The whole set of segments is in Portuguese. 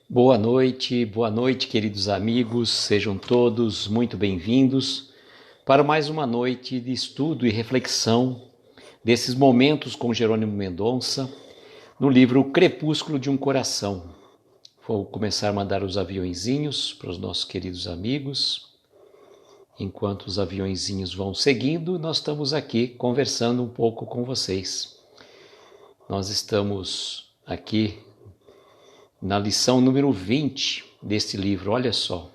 Boa noite, queridos amigos, sejam todos muito bem-vindos para mais uma noite de estudo e reflexão desses momentos com Jerônimo Mendonça no livro Crepúsculo de um Coração. Vou começar a mandar os aviõezinhos para os nossos queridos amigos. Enquanto os aviõezinhos vão seguindo, nós estamos aqui conversando um pouco com vocês. Nós estamos aqui na lição número 20 deste livro, olha só.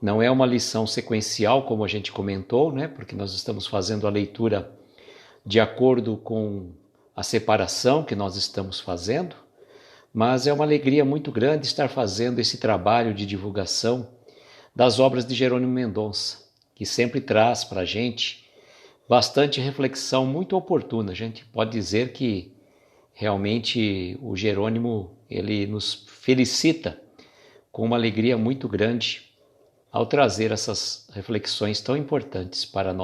Não é uma lição sequencial, como a gente comentou, né? Porque nós estamos fazendo a leitura de acordo com a separação que nós estamos fazendo, mas é uma alegria muito grande estar fazendo esse trabalho de divulgação das obras de Jerônimo Mendonça, que sempre traz para a gente bastante reflexão muito oportuna. A gente pode dizer que realmente o Jerônimo, ele nos felicita com uma alegria muito grande ao trazer essas reflexões tão importantes para a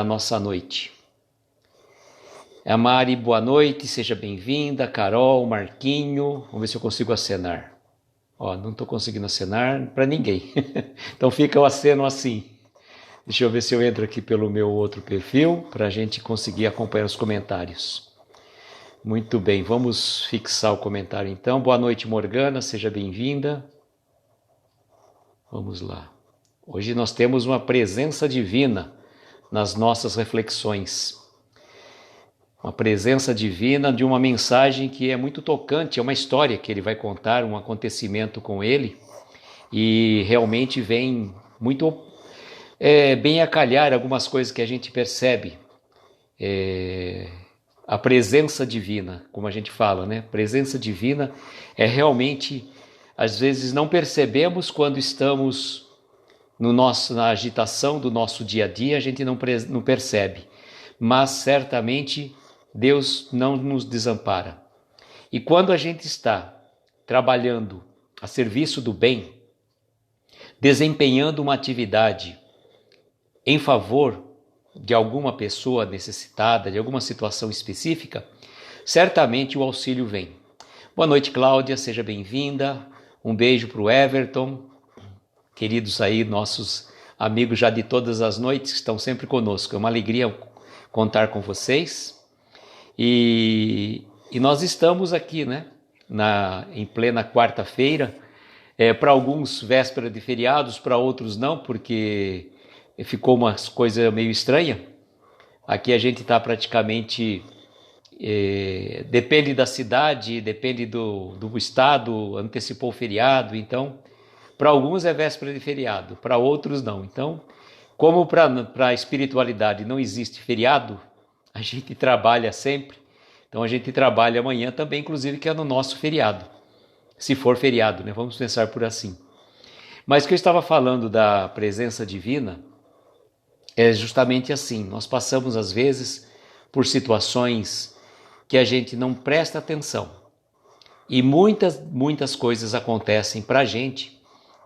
nossa noite. A Mari, boa noite, seja bem-vinda. Carol, Marquinho, vamos ver se eu consigo acenar. Não estou conseguindo acenar para ninguém, então fica o aceno assim. Deixa eu ver se eu entro aqui pelo meu outro perfil para a gente conseguir acompanhar os comentários. Muito bem, vamos fixar o comentário então. Boa noite, Morgana, seja bem-vinda. Vamos lá. Hoje nós temos uma presença divina nas nossas reflexões. Uma presença divina de uma mensagem que é muito tocante, é uma história que ele vai contar, um acontecimento com ele, e realmente vem muito bem a calhar algumas coisas que a gente percebe. A presença divina, como a gente fala, né? Presença divina é realmente, às vezes não percebemos quando estamos na agitação do nosso dia a dia, a gente não percebe, mas certamente Deus não nos desampara. E quando a gente está trabalhando a serviço do bem, desempenhando uma atividade em favor de alguma pessoa necessitada, de alguma situação específica, certamente o auxílio vem. Boa noite, Cláudia, seja bem-vinda. Um beijo para o Everton, queridos aí, nossos amigos já de todas as noites que estão sempre conosco. É uma alegria contar com vocês. E nós estamos aqui, né, em plena quarta-feira, para alguns véspera de feriados, para outros não, porque ficou uma coisa meio estranha. Aqui a gente está praticamente, depende da cidade, depende do estado, antecipou o feriado, então para alguns é véspera de feriado, para outros não. Então, como para a espiritualidade não existe feriado, a gente trabalha sempre, então a gente trabalha amanhã também, inclusive que é no nosso feriado, se for feriado, né? Vamos pensar por assim. Mas o que eu estava falando da presença divina é justamente assim, nós passamos às vezes por situações que a gente não presta atenção e muitas coisas acontecem para a gente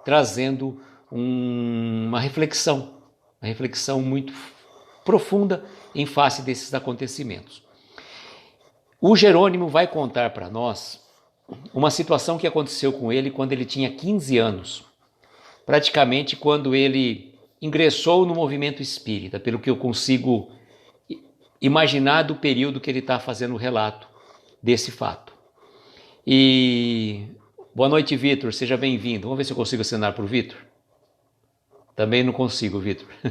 trazendo uma reflexão muito profunda em face desses acontecimentos. O Jerônimo vai contar para nós uma situação que aconteceu com ele quando ele tinha 15 anos, praticamente quando ele ingressou no movimento espírita, pelo que eu consigo imaginar do período que ele está fazendo o relato desse fato. E boa noite, Vitor, seja bem-vindo. Vamos ver se eu consigo acenar para o Vitor. Também não consigo, Vitor. O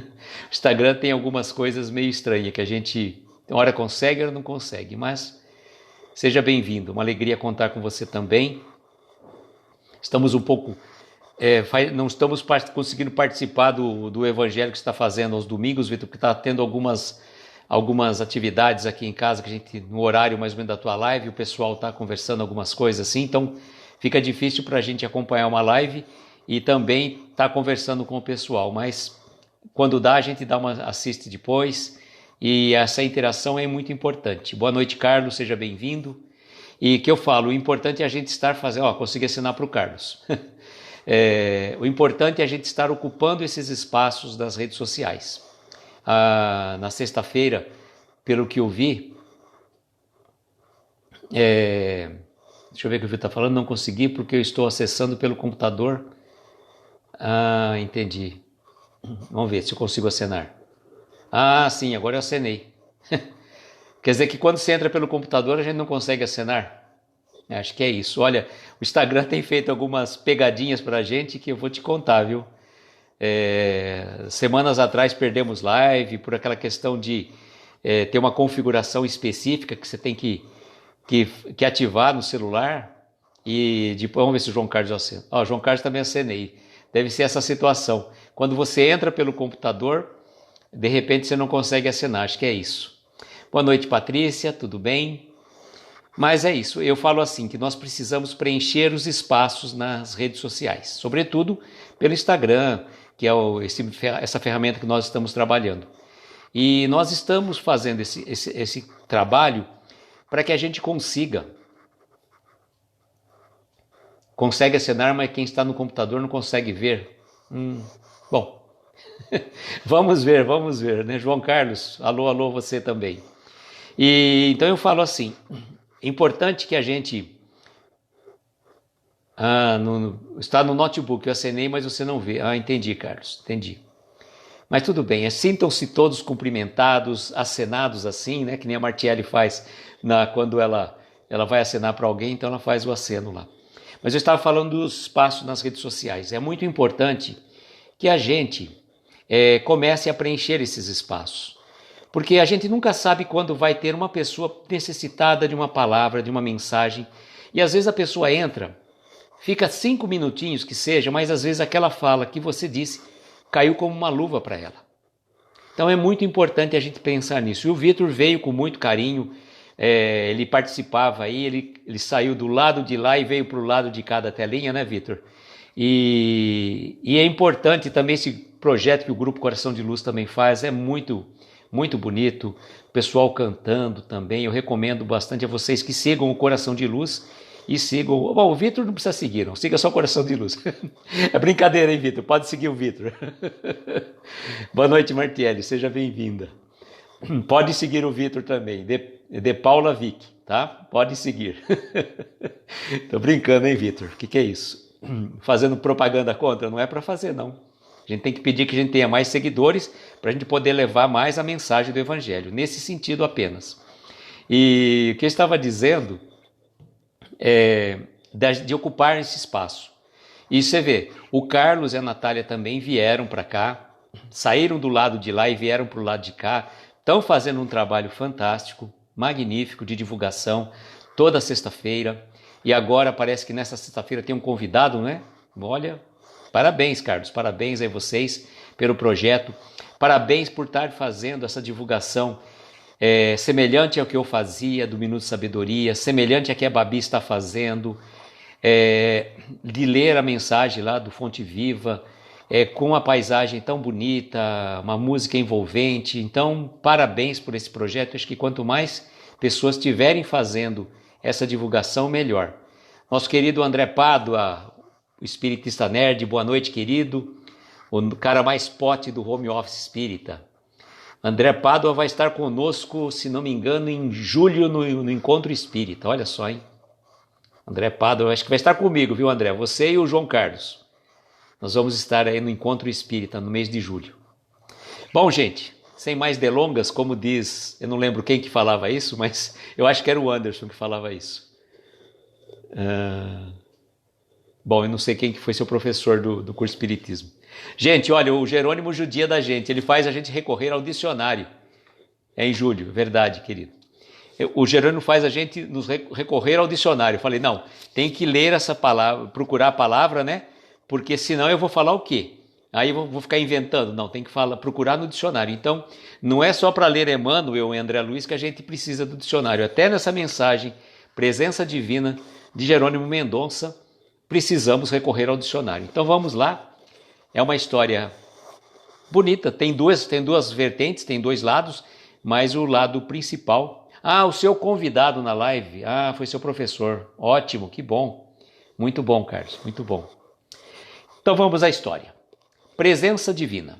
Instagram tem algumas coisas meio estranhas que a gente, uma hora consegue, hora não consegue, mas seja bem-vindo. Uma alegria contar com você também. Estamos um pouco não estamos conseguindo participar do evangelho que você está fazendo aos domingos, Vitor, porque está tendo algumas atividades aqui em casa, que a gente, no horário mais ou menos da tua live, o pessoal está conversando algumas coisas assim, então fica difícil para a gente acompanhar uma live e também estar conversando com o pessoal, mas quando dá, a gente assiste depois, e essa interação é muito importante. Boa noite, Carlos, seja bem-vindo. E que eu falo, o importante é a gente estar fazendo, consegui assinar para o Carlos. O importante é a gente estar ocupando esses espaços das redes sociais. Na sexta-feira, pelo que eu vi, Deixa eu ver o que o Vitor está falando. Não consegui porque eu estou acessando pelo computador. Ah, entendi. Vamos ver se eu consigo acenar. Ah, sim, agora eu acenei. Quer dizer que quando você entra pelo computador a gente não consegue acenar? Acho que é isso. Olha, o Instagram tem feito algumas pegadinhas para a gente que eu vou te contar, viu? Semanas atrás perdemos live por aquela questão de ter uma configuração específica que você tem que ativar no celular. E depois, vamos ver se o João Carlos acena. Ó, o João Carlos também acenei. Deve ser essa situação. Quando você entra pelo computador, de repente você não consegue acenar. Acho que é isso. Boa noite, Patrícia. Tudo bem? Mas é isso. Eu falo assim, que nós precisamos preencher os espaços nas redes sociais. Sobretudo pelo Instagram, que é essa ferramenta que nós estamos trabalhando. E nós estamos fazendo esse trabalho para que a gente consegue acenar, mas quem está no computador não consegue ver. Bom, vamos ver, né? João Carlos, alô, você também. E então eu falo assim, é importante que a gente... está no notebook, eu acenei, mas você não vê. Ah, entendi, Carlos, entendi. Mas tudo bem, sintam-se todos cumprimentados, acenados assim, né? Que nem a Martiele faz quando ela vai acenar para alguém, então ela faz o aceno lá. Mas eu estava falando dos espaços nas redes sociais. É muito importante que a gente comece a preencher esses espaços. Porque a gente nunca sabe quando vai ter uma pessoa necessitada de uma palavra, de uma mensagem. E às vezes a pessoa entra, fica 5 minutinhos que seja, mas às vezes aquela fala que você disse caiu como uma luva para ela. Então é muito importante a gente pensar nisso. E o Vitor veio com muito carinho, ele participava aí, ele saiu do lado de lá e veio para o lado de cada telinha, né, Vitor? E é importante também esse projeto que o Grupo Coração de Luz também faz, é muito, muito bonito. O pessoal cantando também, eu recomendo bastante a vocês que sigam o Coração de Luz e sigam... Bom, o Vitor não precisa seguir, não. Siga só o Coração de Luz. É brincadeira, hein, Vitor? Pode seguir o Vitor. Boa noite, Martiele. Seja bem-vinda. Pode seguir o Vitor também. De Paula Vick, tá? Pode seguir. Tô brincando, hein, Vitor? O que é isso? Fazendo propaganda contra? Não é para fazer, não. A gente tem que pedir que a gente tenha mais seguidores para a gente poder levar mais a mensagem do Evangelho. Nesse sentido apenas. E o que eu estava dizendo... de ocupar esse espaço. E você vê, o Carlos e a Natália também vieram para cá, saíram do lado de lá e vieram para o lado de cá, estão fazendo um trabalho fantástico, magnífico de divulgação, toda sexta-feira, e agora parece que nessa sexta-feira tem um convidado, né? Olha, parabéns, Carlos, parabéns a vocês pelo projeto, parabéns por estar fazendo essa divulgação semelhante ao que eu fazia do Minuto de Sabedoria, semelhante a que a Babi está fazendo, de ler a mensagem lá do Fonte Viva, com uma paisagem tão bonita, uma música envolvente. Então, parabéns por esse projeto. Acho que quanto mais pessoas estiverem fazendo essa divulgação, melhor. Nosso querido André Pádua, o espiritista nerd, boa noite, querido. O cara mais pote do home office espírita. André Pádua vai estar conosco, se não me engano, em julho no Encontro Espírita. Olha só, hein? André Pádua, acho que vai estar comigo, viu, André? Você e o João Carlos. Nós vamos estar aí no Encontro Espírita no mês de julho. Bom, gente, sem mais delongas, como diz, eu não lembro quem que falava isso, mas eu acho que era o Anderson que falava isso. Bom, eu não sei quem que foi seu professor do curso Espiritismo. Gente, olha, o Jerônimo judia da gente, ele faz a gente recorrer ao dicionário. É em julho, verdade, querido. O Jerônimo faz a gente nos recorrer ao dicionário. Eu falei, não, tem que ler essa palavra, procurar a palavra, né? Porque senão eu vou falar o quê? Aí eu vou ficar inventando. Não, tem que procurar no dicionário. Então, não é só para ler Emmanuel e André Luiz que a gente precisa do dicionário. Até nessa mensagem, Presença Divina, de Jerônimo Mendonça, precisamos recorrer ao dicionário. Então vamos lá. É uma história bonita, tem duas vertentes, tem dois lados, mas o lado principal... o seu convidado na live, foi seu professor, ótimo, que bom, muito bom, Carlos, muito bom. Então vamos à história. Presença Divina.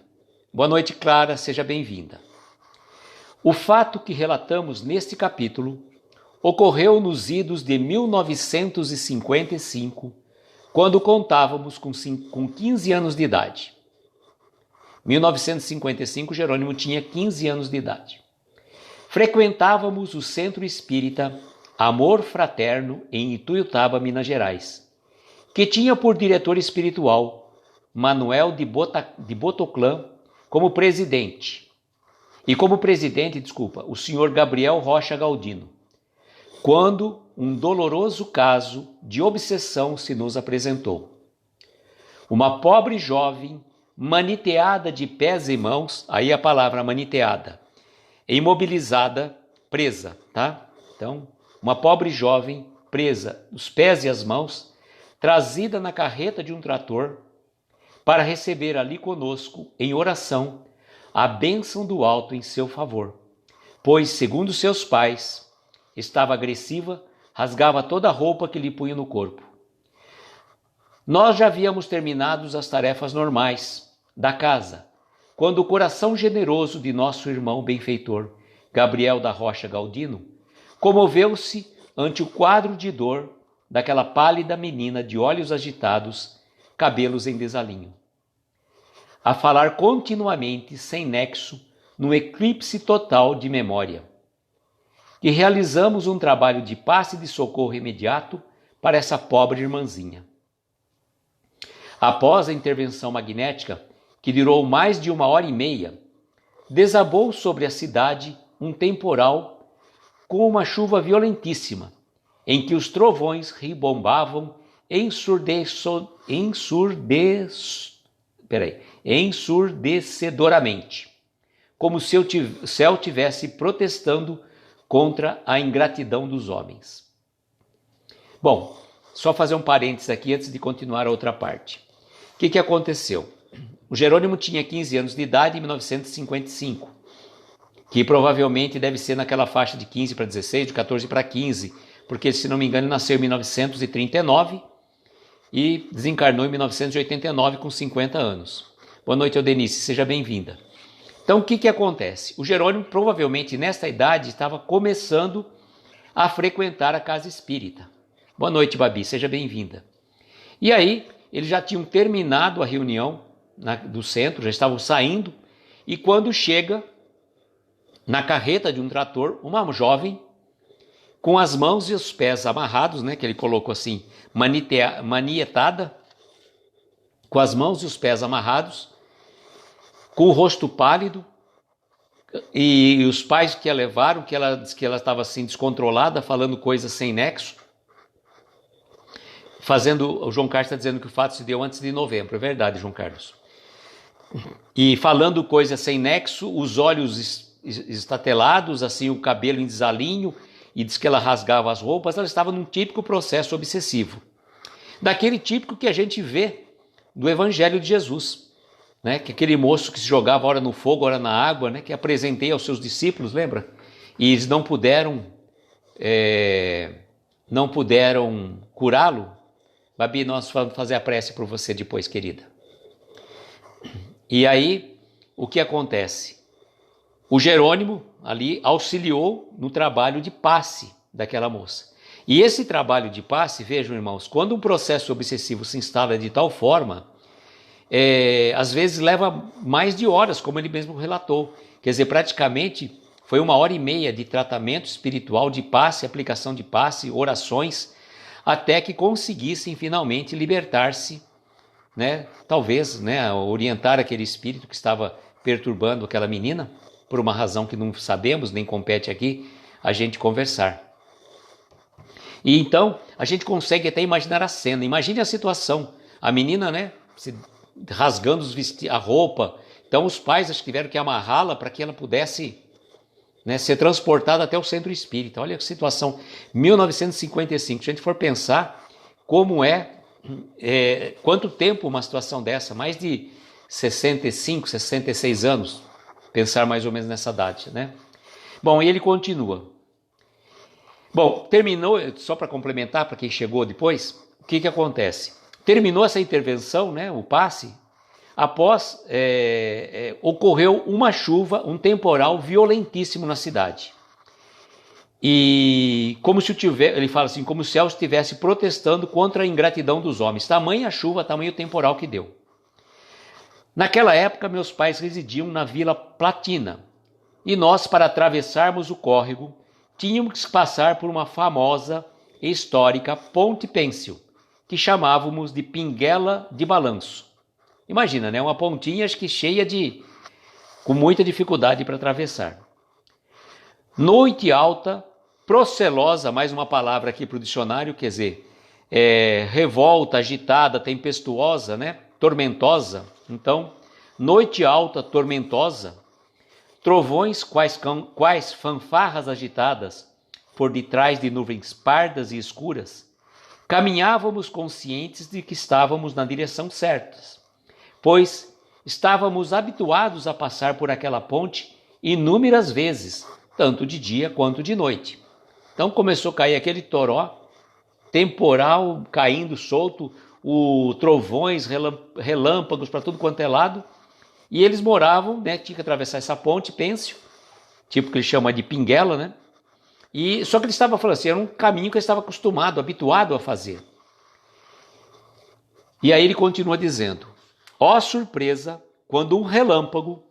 Boa noite, Clara, seja bem-vinda. O fato que relatamos neste capítulo ocorreu nos idos de 1955, quando contávamos com 15 anos de idade. 1955, Jerônimo tinha 15 anos de idade. Frequentávamos o Centro Espírita Amor Fraterno em Ituiutaba, Minas Gerais, que tinha por diretor espiritual Manuel de Botoclã como presidente. E como presidente, o senhor Gabriel Rocha Galdino, quando um doloroso caso de obsessão se nos apresentou. Uma pobre jovem, maniteada de pés e mãos, aí a palavra maniteada, imobilizada, presa, tá? Então, uma pobre jovem presa, os pés e as mãos, trazida na carreta de um trator para receber ali conosco, em oração, a bênção do alto em seu favor, pois, segundo seus pais, estava agressiva, rasgava toda a roupa que lhe punha no corpo. Nós já havíamos terminado as tarefas normais da casa, quando o coração generoso de nosso irmão benfeitor, Gabriel da Rocha Galdino, comoveu-se ante o quadro de dor daquela pálida menina de olhos agitados, cabelos em desalinho. A falar continuamente, sem nexo, num eclipse total de memória. E realizamos um trabalho de passe de socorro imediato para essa pobre irmãzinha. Após a intervenção magnética, que durou mais de 1h30, desabou sobre a cidade um temporal com uma chuva violentíssima, em que os trovões ribombavam ensurdecedoramente, como se o céu tivesse protestando contra a ingratidão dos homens. Bom, só fazer um parênteses aqui antes de continuar a outra parte. O que aconteceu? O Jerônimo tinha 15 anos de idade em 1955, que provavelmente deve ser naquela faixa de 15 para 16, de 14 para 15, porque, se não me engano, ele nasceu em 1939 e desencarnou em 1989 com 50 anos. Boa noite, Eudenice, seja bem-vinda. Então, o que acontece? O Jerônimo, provavelmente, nesta idade, estava começando a frequentar a casa espírita. Boa noite, Babi, seja bem-vinda. E aí, eles já tinham terminado a reunião do centro, já estavam saindo, e quando chega na carreta de um trator, uma jovem, com as mãos e os pés amarrados, né, que ele colocou assim, manietada, com as mãos e os pés amarrados, com o rosto pálido, e os pais que a levaram, que ela disse que ela estava assim descontrolada, falando coisas sem nexo, o João Carlos está dizendo que o fato se deu antes de novembro, é verdade, João Carlos. E falando coisas sem nexo, os olhos estatelados, assim, o cabelo em desalinho, e diz que ela rasgava as roupas, ela estava num típico processo obsessivo. Daquele típico que a gente vê do Evangelho de Jesus, né? Que aquele moço que se jogava ora no fogo, ora na água, né? Que apresentei aos seus discípulos, lembra? E eles não puderam curá-lo. Babi, nós vamos fazer a prece por você depois, querida. E aí, o que acontece? O Jerônimo ali auxiliou no trabalho de passe daquela moça. E esse trabalho de passe, vejam, irmãos, quando um processo obsessivo se instala de tal forma, às vezes leva mais de horas, como ele mesmo relatou. Quer dizer, praticamente foi 1h30 de tratamento espiritual, de passe, aplicação de passe, orações, até que conseguissem finalmente libertar-se, né? Talvez, né, orientar aquele espírito que estava perturbando aquela menina, por uma razão que não sabemos, nem compete aqui a gente conversar. E então, a gente consegue até imaginar a cena. Imagine a situação, a menina, né, rasgando a roupa. Então, os pais acho que tiveram que amarrá-la para que ela pudesse, né, ser transportada até o centro espírita. Olha que situação, 1955. Se a gente for pensar como quanto tempo uma situação dessa, mais de 65, 66 anos, pensar mais ou menos nessa data, né? Bom, e ele continua. Bom, terminou, só para complementar, para quem chegou depois, o que acontece? Terminou essa intervenção, né, o passe, após ocorreu uma chuva, um temporal violentíssimo na cidade. E como se ele fala assim, como se o céu estivesse protestando contra a ingratidão dos homens. Tamanha chuva, tamanho temporal que deu. Naquela época, meus pais residiam na Vila Platina, e nós, para atravessarmos o córrego, tínhamos que passar por uma famosa e histórica ponte pêncil, que chamávamos de Pinguela de Balanço. Imagina, né? Uma pontinha, acho que cheia com muita dificuldade para atravessar. Noite alta, procelosa, mais uma palavra aqui para o dicionário, quer dizer, revolta, agitada, tempestuosa, né? Tormentosa. Então, noite alta, tormentosa, trovões quais fanfarras agitadas por detrás de nuvens pardas e escuras, caminhávamos conscientes de que estávamos na direção certa, pois estávamos habituados a passar por aquela ponte inúmeras vezes, tanto de dia quanto de noite. Então começou a cair aquele toró, temporal caindo solto, trovões, relâmpagos para tudo quanto é lado, e eles moravam, né, tinha que atravessar essa ponte pêncil, tipo que ele chama de Pinguela, né? E só que ele estava falando assim, era um caminho que ele estava acostumado, habituado a fazer. E aí ele continua dizendo: ó surpresa, quando um relâmpago,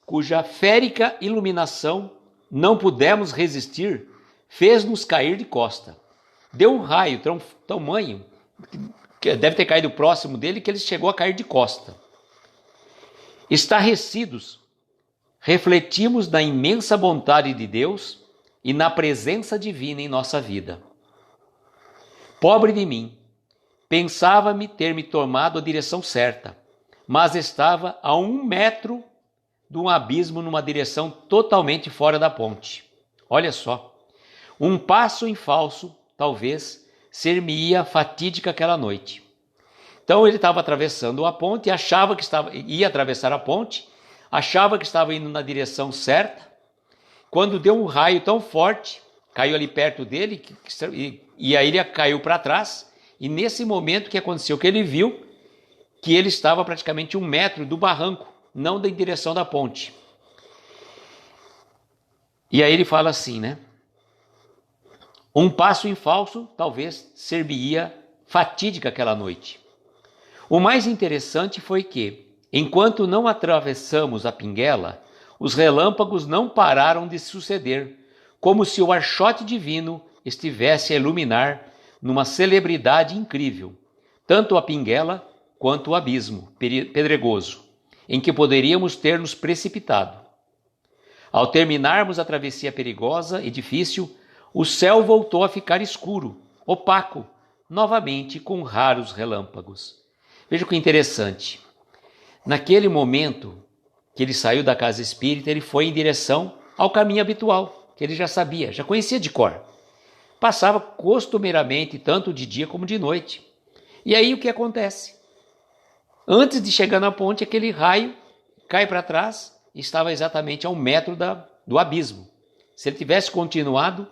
cuja férica iluminação não pudemos resistir, fez-nos cair de costa. Deu um raio tamanho, que deve ter caído próximo dele, que ele chegou a cair de costa. Estarrecidos, refletimos na imensa bondade de Deus e na presença divina em nossa vida. Pobre de mim, pensava-me ter me tomado a direção certa, mas estava a 1 metro de um abismo numa direção totalmente fora da ponte. Olha só, um passo em falso, talvez, ser-me-ia fatídica aquela noite. Então ele estava atravessando a ponte, achava que ia atravessar a ponte, achava que estava indo na direção certa, quando deu um raio tão forte, caiu ali perto dele, e aí ele caiu para trás, e nesse momento que aconteceu, que ele viu que ele estava praticamente 1 metro do barranco, não da direção da ponte. E aí ele fala assim, né? Um passo em falso, talvez, ser-me-ia fatídica aquela noite. O mais interessante foi que, enquanto não atravessamos a Pinguela, os relâmpagos não pararam de suceder, como se o archote divino estivesse a iluminar numa celebridade incrível, tanto a Pinguela quanto o abismo pedregoso, em que poderíamos ter nos precipitado. Ao terminarmos a travessia perigosa e difícil, o céu voltou a ficar escuro, opaco, novamente com raros relâmpagos. Veja que interessante. Naquele momento que ele saiu da casa espírita, ele foi em direção ao caminho habitual, que ele já sabia, já conhecia de cor. Passava costumeiramente tanto de dia como de noite. E aí o que acontece? Antes de chegar na ponte, aquele raio cai para trás e estava exatamente a 1 metro do abismo. Se ele tivesse continuado,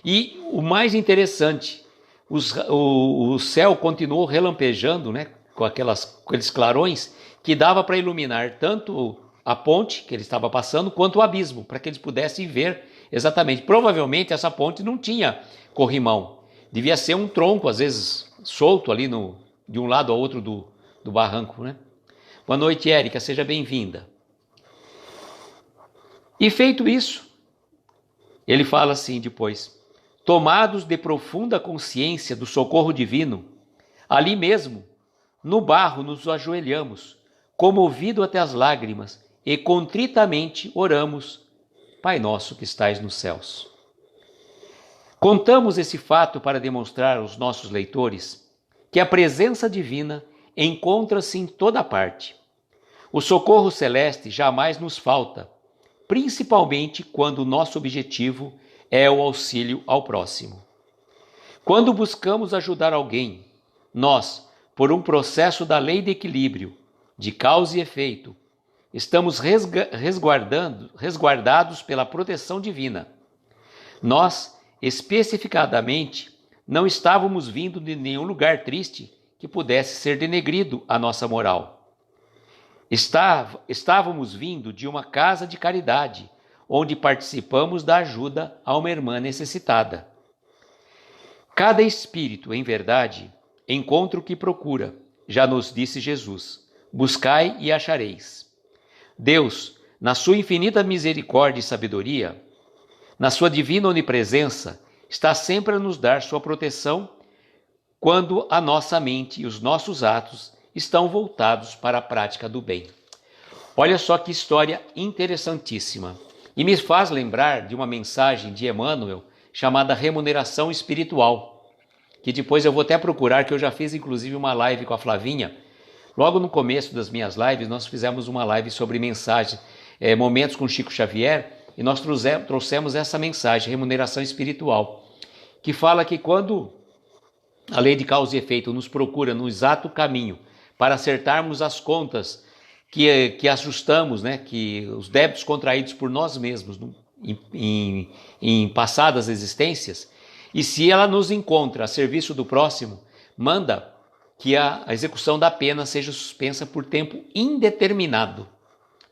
e o mais interessante, o céu continuou relampejando, né, com aqueles clarões que dava para iluminar tanto a ponte que ele estava passando quanto o abismo, para que eles pudessem ver exatamente. Provavelmente essa ponte não tinha corrimão, devia ser um tronco, às vezes solto ali de um lado ao outro do barranco, né? Boa noite, Érica, seja bem-vinda. E feito isso, ele fala assim depois: tomados de profunda consciência do socorro divino, ali mesmo, no barro, nos ajoelhamos, comovido até as lágrimas, e contritamente oramos: Pai nosso que estais nos céus. Contamos esse fato para demonstrar aos nossos leitores que a presença divina encontra-se em toda parte. O socorro celeste jamais nos falta, principalmente quando o nosso objetivo é o auxílio ao próximo. Quando buscamos ajudar alguém, nós, por um processo da lei de equilíbrio, de causa e efeito, estamos resguardados pela proteção divina. Nós, especificadamente, não estávamos vindo de nenhum lugar triste que pudesse ser denegrido a nossa moral. Estávamos vindo de uma casa de caridade, onde participamos da ajuda a uma irmã necessitada. Cada espírito, em verdade, encontra o que procura, já nos disse Jesus. Buscai e achareis. Deus, na sua infinita misericórdia e sabedoria, na sua divina onipresença, está sempre a nos dar sua proteção quando a nossa mente e os nossos atos estão voltados para a prática do bem. Olha só que história interessantíssima. E me faz lembrar de uma mensagem de Emmanuel chamada Remuneração Espiritual, que depois eu vou até procurar, que eu já fiz inclusive uma live com a Flavinha. Logo no começo das minhas lives, nós fizemos uma live sobre mensagem, momentos com Chico Xavier, e nós trouxemos essa mensagem, Remuneração Espiritual, que fala que quando a lei de causa e efeito nos procura no exato caminho para acertarmos as contas que ajustamos, né, que os débitos contraídos por nós mesmos em passadas existências, e se ela nos encontra a serviço do próximo, manda que a execução da pena seja suspensa por tempo indeterminado.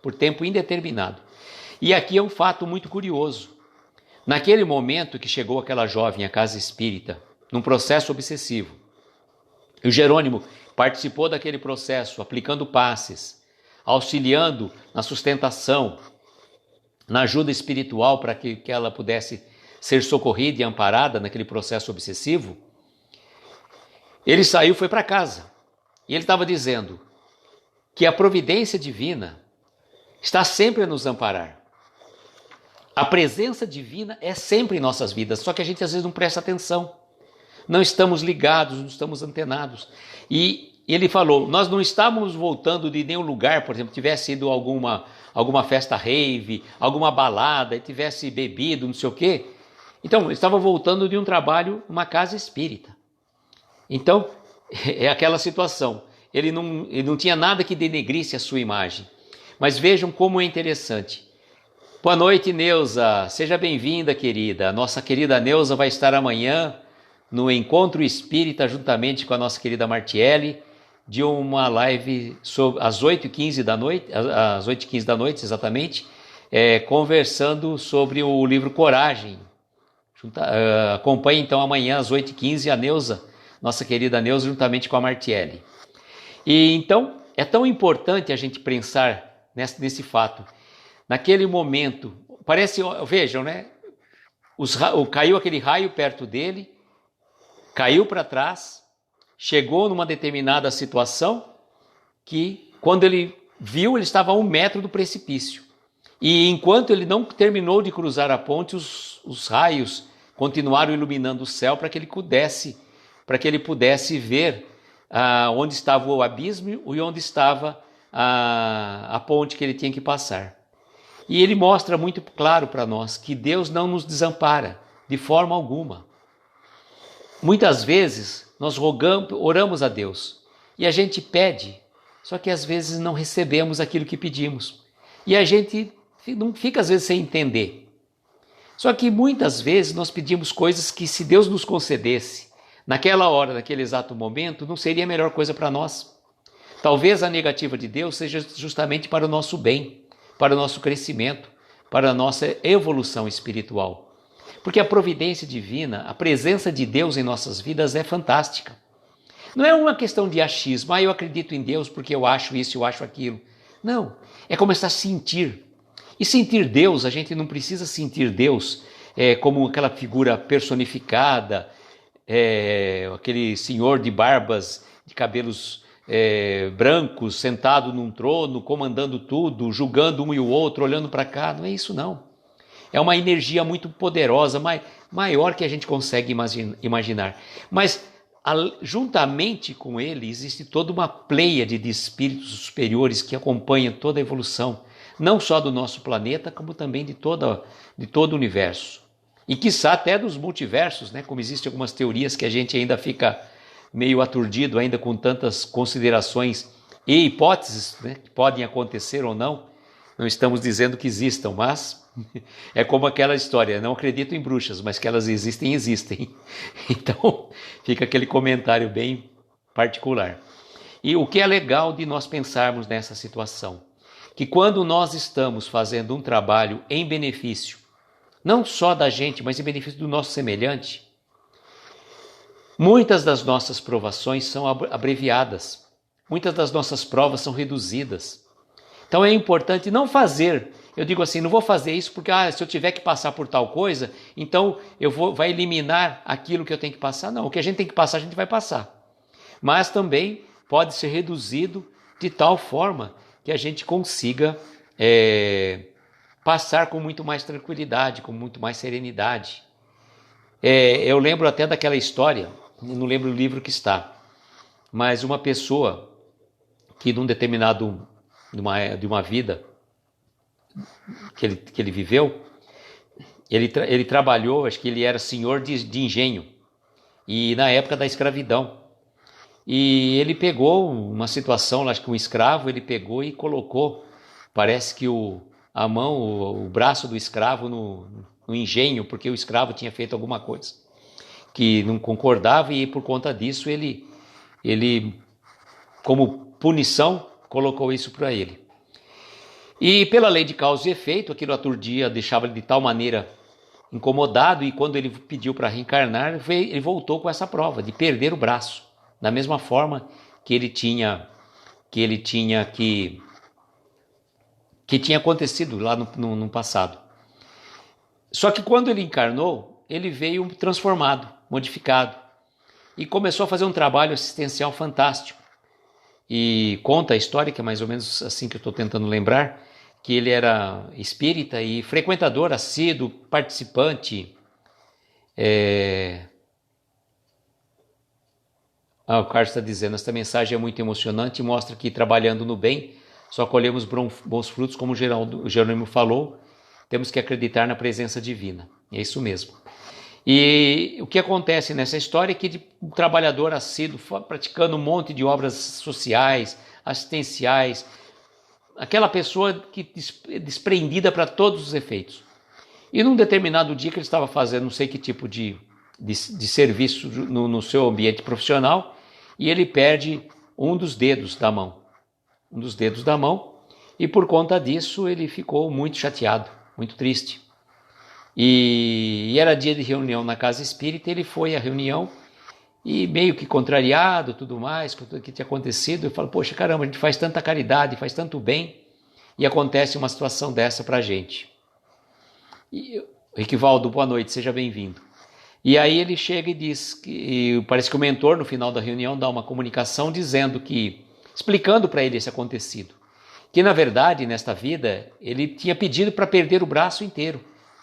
Por tempo indeterminado. E aqui é um fato muito curioso. Naquele momento que chegou aquela jovem à casa espírita, num processo obsessivo, o Jerônimo participou daquele processo, aplicando passes, auxiliando na sustentação, na ajuda espiritual para que ela pudesse ser socorrida e amparada naquele processo obsessivo. Ele saiu e foi para casa. E ele estava dizendo que a providência divina está sempre a nos amparar. A presença divina é sempre em nossas vidas, só que a gente às vezes não presta atenção. Não estamos ligados, não estamos antenados. E ele falou, nós não estávamos voltando de nenhum lugar, por exemplo, tivesse ido alguma festa rave, alguma balada, e tivesse bebido, não sei o quê. Então, ele estava voltando de um trabalho numa casa espírita. Então, é aquela situação. Ele não tinha nada que denegrisse a sua imagem. Mas vejam como é interessante. Boa noite, Neuza. Seja bem-vinda, querida. A nossa querida Neuza vai estar amanhã no Encontro Espírita, juntamente com a nossa querida Martiele, de uma live às 8h15 da noite, às 8h15 da noite, exatamente, conversando sobre o livro Coragem. Acompanhe então amanhã às 8h15 a Neuza, nossa querida Neuza, juntamente com a Martiele. E então é tão importante a gente pensar nesse fato. Naquele momento, vejam, né? Caiu aquele raio perto dele, caiu para trás, chegou numa determinada situação que, quando ele viu, ele estava a 1 metro do precipício. E enquanto ele não terminou de cruzar a ponte, os raios continuaram iluminando o céu para que ele pudesse ver onde estava o abismo e onde estava a ponte que ele tinha que passar. E ele mostra muito claro para nós que Deus não nos desampara de forma alguma. Muitas vezes nós oramos a Deus e a gente pede, só que às vezes não recebemos aquilo que pedimos. E a gente não fica às vezes sem entender. Só que muitas vezes nós pedimos coisas que, se Deus nos concedesse naquela hora, naquele exato momento, não seria a melhor coisa para nós. Talvez a negativa de Deus seja justamente para o nosso bem, para o nosso crescimento, para a nossa evolução espiritual. Porque a providência divina, a presença de Deus em nossas vidas é fantástica. Não é uma questão de achismo, eu acredito em Deus porque eu acho isso, eu acho aquilo. Não, é começar a sentir. E sentir Deus, a gente não precisa sentir Deus como aquela figura personificada, aquele senhor de barbas, de cabelos brancos, sentado num trono, comandando tudo, julgando um e o outro, olhando para cá. Não é isso, não. É uma energia muito poderosa, maior que a gente consegue imaginar. Mas, juntamente com ele, existe toda uma pleiade de espíritos superiores que acompanham toda a evolução, não só do nosso planeta, como também de todo o universo. E, quiçá, até dos multiversos, né? Como existem algumas teorias que a gente ainda fica meio aturdido ainda com tantas considerações e hipóteses, né, que podem acontecer ou não. Não estamos dizendo que existam, mas é como aquela história, não acredito em bruxas, mas que elas existem, existem. Então, fica aquele comentário bem particular. E o que é legal de nós pensarmos nessa situação? que quando nós estamos fazendo um trabalho em benefício, não só da gente, mas em benefício do nosso semelhante, muitas das nossas provações são abreviadas, muitas das nossas provas são reduzidas. Então é importante não fazer, eu digo assim, não vou fazer isso porque se eu tiver que passar por tal coisa, então vai eliminar aquilo que eu tenho que passar. Não, o que a gente tem que passar, a gente vai passar. Mas também pode ser reduzido de tal forma que a gente consiga passar com muito mais tranquilidade, com muito mais serenidade. Eu lembro até daquela história, não lembro o livro que está, mas uma pessoa que num determinado, de uma vida que ele viveu, ele trabalhou, acho que ele era senhor de engenho, e na época da escravidão. E ele pegou uma situação, acho que um escravo, ele pegou e colocou, parece que o braço do escravo no engenho, porque o escravo tinha feito alguma coisa que não concordava, e por conta disso ele como punição, colocou isso para ele. E pela lei de causa e efeito, aquilo aturdia, deixava ele de tal maneira incomodado, e quando ele pediu para reencarnar, ele voltou com essa prova de perder o braço, da mesma forma que tinha acontecido lá no passado. Só que quando ele encarnou, ele veio transformado, modificado, e começou a fazer um trabalho assistencial fantástico. E conta a história, que é mais ou menos assim que eu estou tentando lembrar, que ele era espírita e frequentador assíduo, participante. O Carlos está dizendo, esta mensagem é muito emocionante e mostra que trabalhando no bem só colhemos bons frutos, como o Jerônimo falou, temos que acreditar na presença divina. É isso mesmo. E o que acontece nessa história é que um trabalhador assíduo, praticando um monte de obras sociais, assistenciais, aquela pessoa que desprendida para todos os efeitos. E num determinado dia que ele estava fazendo não sei que tipo de serviço no seu ambiente profissional, e ele perde um dos dedos da mão. E por conta disso ele ficou muito chateado, muito triste. E era dia de reunião na casa espírita, ele foi à reunião e meio que contrariado, tudo mais, com tudo que tinha acontecido, eu falo, poxa, caramba, a gente faz tanta caridade, faz tanto bem, e acontece uma situação dessa pra gente. E, Riquivaldo, boa noite, seja bem-vindo. E aí ele chega e diz, parece que o mentor no final da reunião dá uma comunicação explicando para ele esse acontecido, que na verdade, nesta vida, ele tinha pedido para perder o braço inteiro,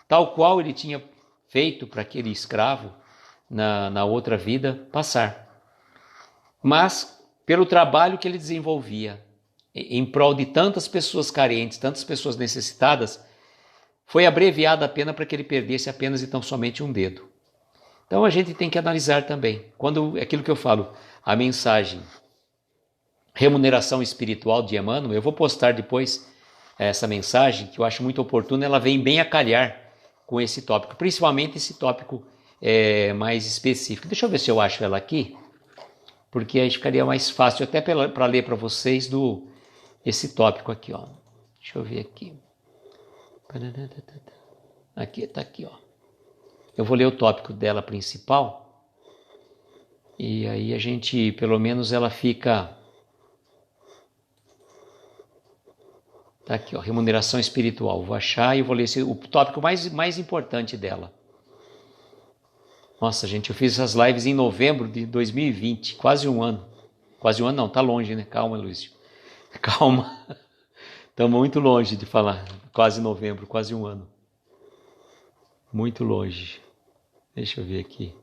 tal qual ele tinha feito para aquele escravo na outra vida passar. Mas, pelo trabalho que ele desenvolvia em prol de tantas pessoas carentes, tantas pessoas necessitadas, foi abreviada a pena para que ele perdesse apenas e tão somente um dedo. Então a gente tem que analisar também. Quando aquilo que eu falo, a mensagem Remuneração Espiritual de Emmanuel, eu vou postar depois essa mensagem, que eu acho muito oportuna, ela vem bem a calhar com esse tópico, principalmente esse tópico mais específico. Deixa eu ver se eu acho ela aqui, porque aí ficaria mais fácil até para ler para vocês esse tópico aqui, ó. Deixa eu ver aqui. Aqui, tá aqui, ó. Eu vou ler o tópico dela principal, e aí a gente, pelo menos ela fica... Tá aqui, ó, remuneração espiritual. Vou achar e vou ler o tópico mais importante dela. Nossa, gente, eu fiz essas lives em novembro de 2020, quase um ano. Quase um ano não, tá longe, né? Calma, Luísio. Calma. Estamos muito longe de falar. Quase novembro, quase um ano. Muito longe. Deixa eu ver aqui.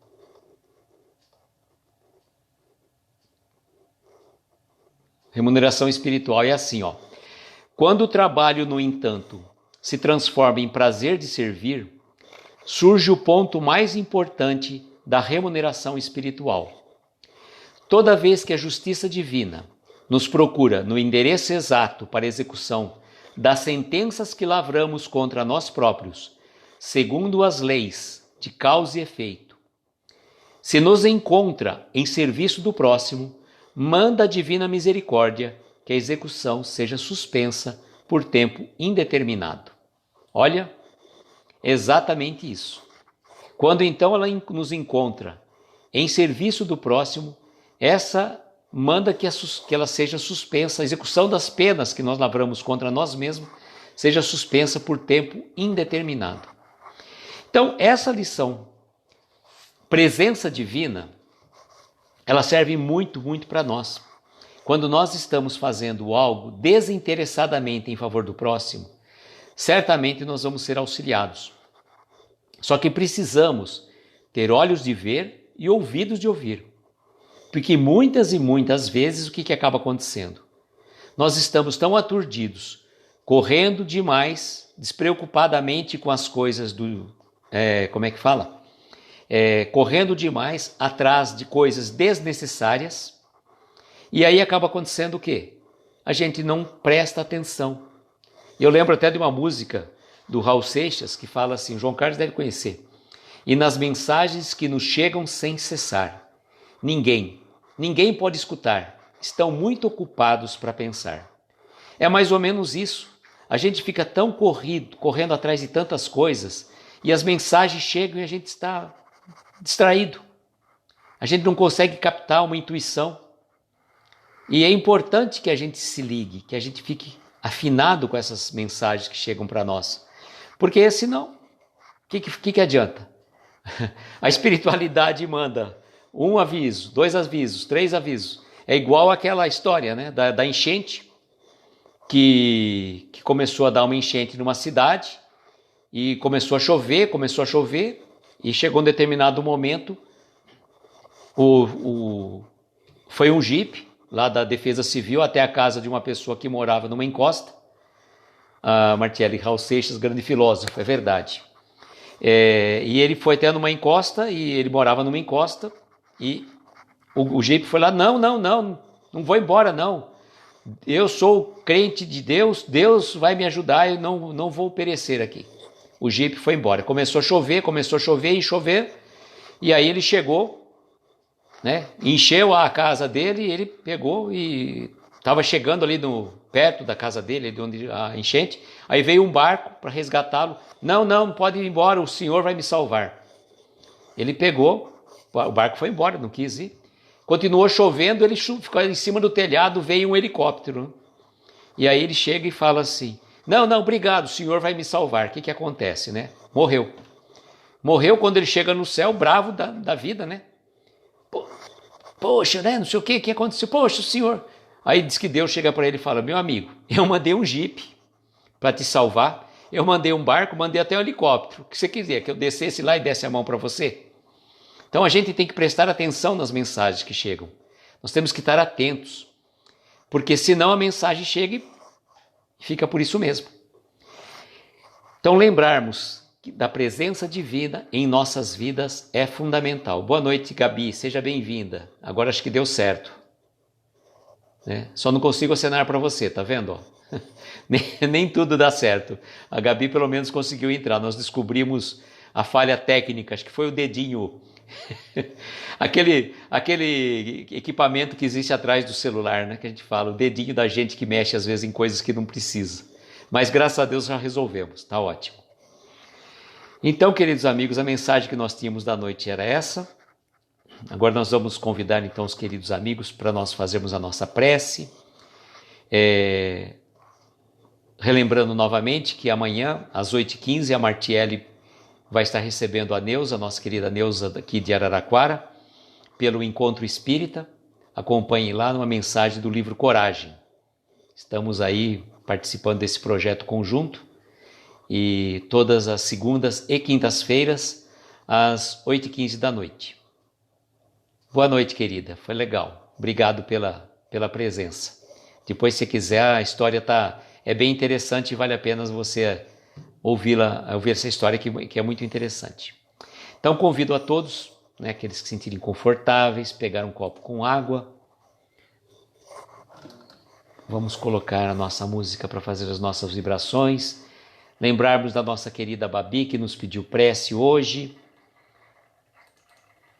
Remuneração espiritual é assim, ó. Quando o trabalho, no entanto, se transforma em prazer de servir, surge o ponto mais importante da remuneração espiritual. Toda vez que a justiça divina nos procura no endereço exato para a execução das sentenças que lavramos contra nós próprios, segundo as leis de causa e efeito, se nos encontra em serviço do próximo, manda a divina misericórdia que a execução seja suspensa por tempo indeterminado. Olha, exatamente isso. Quando então ela nos encontra em serviço do próximo, essa manda que ela seja suspensa, a execução das penas que nós lavramos contra nós mesmos seja suspensa por tempo indeterminado. Então, essa lição, presença divina, ela serve muito, muito para nós. Quando nós estamos fazendo algo desinteressadamente em favor do próximo, certamente nós vamos ser auxiliados. Só que precisamos ter olhos de ver e ouvidos de ouvir. Porque muitas e muitas vezes o que acaba acontecendo? Nós estamos tão aturdidos, correndo demais, despreocupadamente com as coisas correndo demais atrás de coisas desnecessárias. E aí acaba acontecendo o quê? A gente não presta atenção. Eu lembro até de uma música do Raul Seixas que fala assim, João Carlos deve conhecer. E nas mensagens que nos chegam sem cessar, ninguém pode escutar, estão muito ocupados para pensar. É mais ou menos isso. A gente fica tão correndo atrás de tantas coisas, e as mensagens chegam e a gente está distraído. A gente não consegue captar uma intuição. E é importante que a gente se ligue, que a gente fique afinado com essas mensagens que chegam para nós. Porque senão, o que adianta? A espiritualidade manda 1 aviso, 2 avisos, 3 avisos. É igual aquela história, né, da enchente, que começou a dar uma enchente numa cidade e começou a chover, e chegou um determinado momento, foi um jipe lá da Defesa Civil até a casa de uma pessoa que morava numa encosta. A Martiele Raul Seixas, grande filósofo, é verdade. E ele foi até numa encosta, e ele morava numa encosta, e o jipe foi lá, não vou embora não. Eu sou crente de Deus, Deus vai me ajudar, eu não vou perecer aqui. O jipe foi embora, começou a chover, e aí ele chegou, né, encheu a casa dele, e ele pegou e estava chegando ali perto da casa dele, de onde a enchente, aí veio um barco para resgatá-lo. Não, pode ir embora, o Senhor vai me salvar. Ele pegou, o barco foi embora, não quis ir. Continuou chovendo, ele ficou em cima do telhado, veio um helicóptero. E aí ele chega e fala assim, não, obrigado, o Senhor vai me salvar. O que acontece, né? Morreu quando ele chega no céu, bravo da vida, né? Poxa, né? Não sei o que aconteceu. Poxa, o Senhor... Aí diz que Deus chega para ele e fala, meu amigo, eu mandei um jipe para te salvar, eu mandei um barco, mandei até um helicóptero. O que você quiser, que eu descesse lá e desse a mão para você? Então a gente tem que prestar atenção nas mensagens que chegam. Nós temos que estar atentos, porque senão a mensagem chega e fica por isso mesmo. Então lembrarmos da presença divina em nossas vidas é fundamental. Boa noite, Gabi, seja bem-vinda. Agora acho que deu certo. Só não consigo acenar para você, tá vendo? Nem tudo dá certo. A Gabi pelo menos conseguiu entrar. Nós descobrimos a falha técnica, acho que foi o dedinho. aquele equipamento que existe atrás do celular, né? Que a gente fala, o dedinho da gente que mexe às vezes em coisas que não precisa. Mas graças a Deus já resolvemos, tá ótimo. Então, queridos amigos, a mensagem que nós tínhamos da noite era essa. Agora nós vamos convidar então os queridos amigos para nós fazermos a nossa prece. Relembrando novamente que amanhã, às 8h15, a Martiele vai estar recebendo a Neuza, nossa querida Neuza daqui de Araraquara, pelo Encontro Espírita. Acompanhem lá numa mensagem do livro Coragem. Estamos aí participando desse projeto conjunto, e todas as segundas e quintas-feiras, às 8h15 da noite. Boa noite, querida. Foi legal. Obrigado pela presença. Depois, se quiser, a história é bem interessante e vale a pena você ouvir essa história que é muito interessante. Então, convido a todos, né, aqueles que se sentirem confortáveis, pegar um copo com água. Vamos colocar a nossa música para fazer as nossas vibrações. Lembrarmos da nossa querida Babi, que nos pediu prece hoje.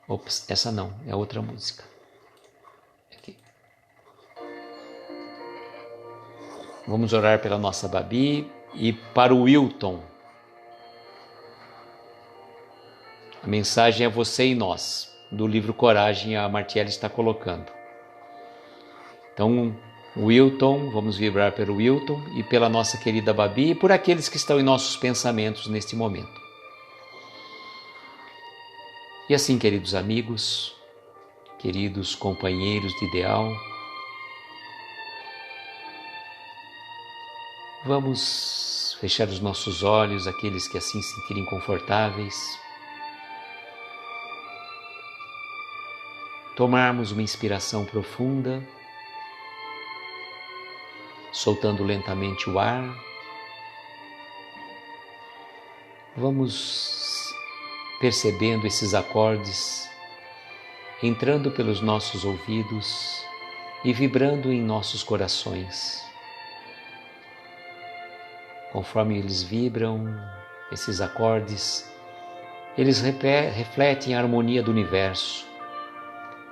Ops, essa não, é outra música. Aqui. Vamos orar pela nossa Babi e para o Wilton. A mensagem é você e nós, do livro Coragem, a Martiele está colocando. Então, Wilton, vamos vibrar pelo Wilton e pela nossa querida Babi e por aqueles que estão em nossos pensamentos neste momento. E assim, queridos amigos, queridos companheiros de ideal, vamos fechar os nossos olhos, aqueles que assim se sentirem confortáveis. Tomarmos uma inspiração profunda, soltando lentamente o ar. Vamos percebendo esses acordes entrando pelos nossos ouvidos e vibrando em nossos corações. Conforme eles vibram, esses acordes, eles refletem a harmonia do universo,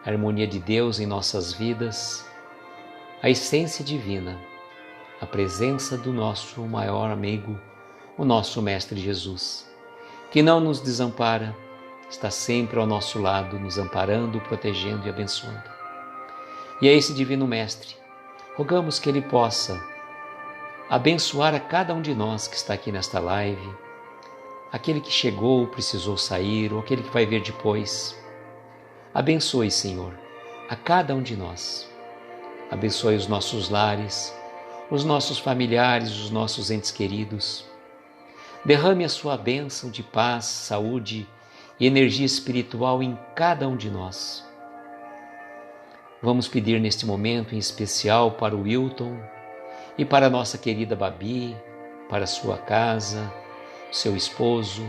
a harmonia de Deus em nossas vidas, a essência divina, a presença do nosso maior amigo, o nosso Mestre Jesus, que não nos desampara, está sempre ao nosso lado, nos amparando, protegendo e abençoando. E a esse Divino Mestre, rogamos que Ele possa abençoar a cada um de nós que está aqui nesta live, aquele que chegou, precisou sair, ou aquele que vai ver depois. Abençoe, Senhor, a cada um de nós. Abençoe os nossos lares, os nossos familiares, os nossos entes queridos. Derrame a sua bênção de paz, saúde e energia espiritual em cada um de nós. Vamos pedir neste momento em especial para o Wilton e para a nossa querida Babi, para a sua casa, seu esposo,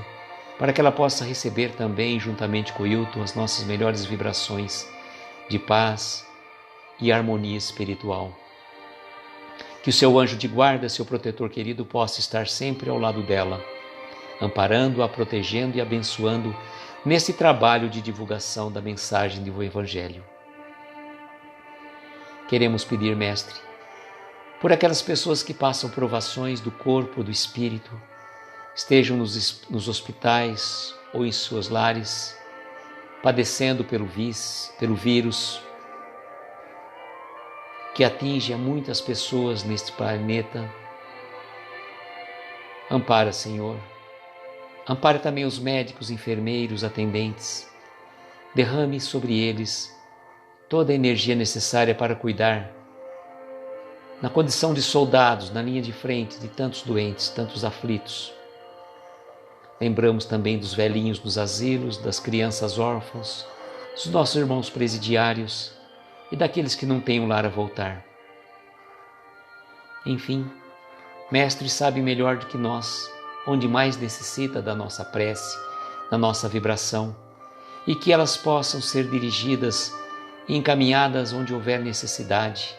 para que ela possa receber também, juntamente com o Wilton, as nossas melhores vibrações de paz e harmonia espiritual. Que o seu anjo de guarda, seu protetor querido, possa estar sempre ao lado dela, amparando-a, protegendo e abençoando nesse trabalho de divulgação da mensagem do Evangelho. Queremos pedir, Mestre, por aquelas pessoas que passam provações do corpo, do espírito, estejam nos hospitais ou em seus lares, padecendo pelo vírus, que atinge a muitas pessoas neste planeta. Ampara, Senhor. Ampara também os médicos, enfermeiros, atendentes. Derrame sobre eles toda a energia necessária para cuidar, na condição de soldados, na linha de frente de tantos doentes, tantos aflitos. Lembramos também dos velhinhos nos asilos, das crianças órfãos, dos nossos irmãos presidiários e daqueles que não têm um lar a voltar. Enfim, Mestre sabe melhor do que nós onde mais necessita da nossa prece, da nossa vibração, e que elas possam ser dirigidas e encaminhadas onde houver necessidade.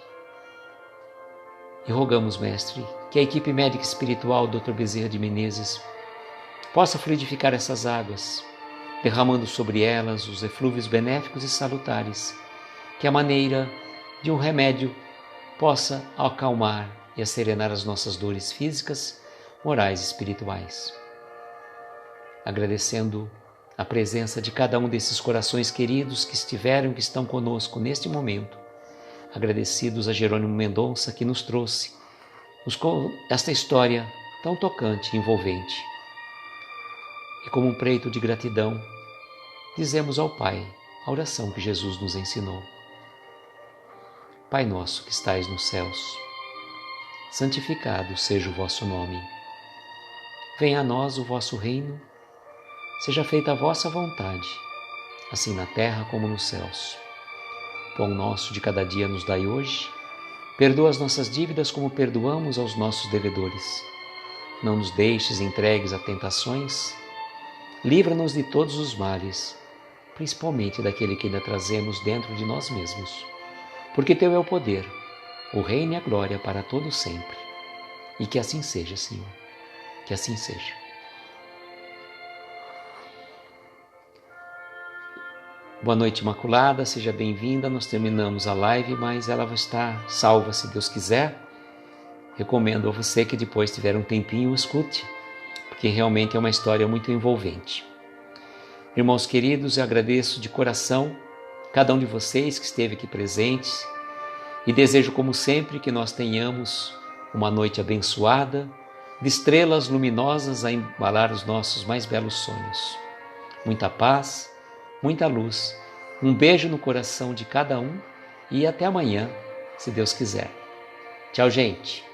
E rogamos, Mestre, que a equipe médica espiritual Dr. Bezerra de Menezes possa fluidificar essas águas, derramando sobre elas os eflúvios benéficos e salutares, que a maneira de um remédio possa acalmar e acerenar as nossas dores físicas, morais e espirituais. Agradecendo a presença de cada um desses corações queridos que estiveram e que estão conosco neste momento, agradecidos a Jerônimo Mendonça que nos trouxe esta história tão tocante e envolvente. E como um preito de gratidão, dizemos ao Pai a oração que Jesus nos ensinou. Pai nosso que estais nos céus, santificado seja o vosso nome. Venha a nós o vosso reino, seja feita a vossa vontade, assim na terra como nos céus. Pão nosso de cada dia nos dai hoje, perdoa as nossas dívidas como perdoamos aos nossos devedores. Não nos deixes entregues a tentações, livra-nos de todos os males, principalmente daquele que ainda trazemos dentro de nós mesmos. Porque teu é o poder, o reino e a glória para todo sempre. E que assim seja, Senhor, que assim seja. Boa noite, Imaculada, seja bem-vinda. Nós terminamos a live, mas ela vai estar salva, se Deus quiser. recomendo a você que depois tiver um tempinho, escute, porque realmente é uma história muito envolvente. Irmãos queridos, eu agradeço de coração cada um de vocês que esteve aqui presente e desejo, como sempre, que nós tenhamos uma noite abençoada, de estrelas luminosas a embalar os nossos mais belos sonhos. Muita paz, muita luz, um beijo no coração de cada um e até amanhã, se Deus quiser. Tchau, gente!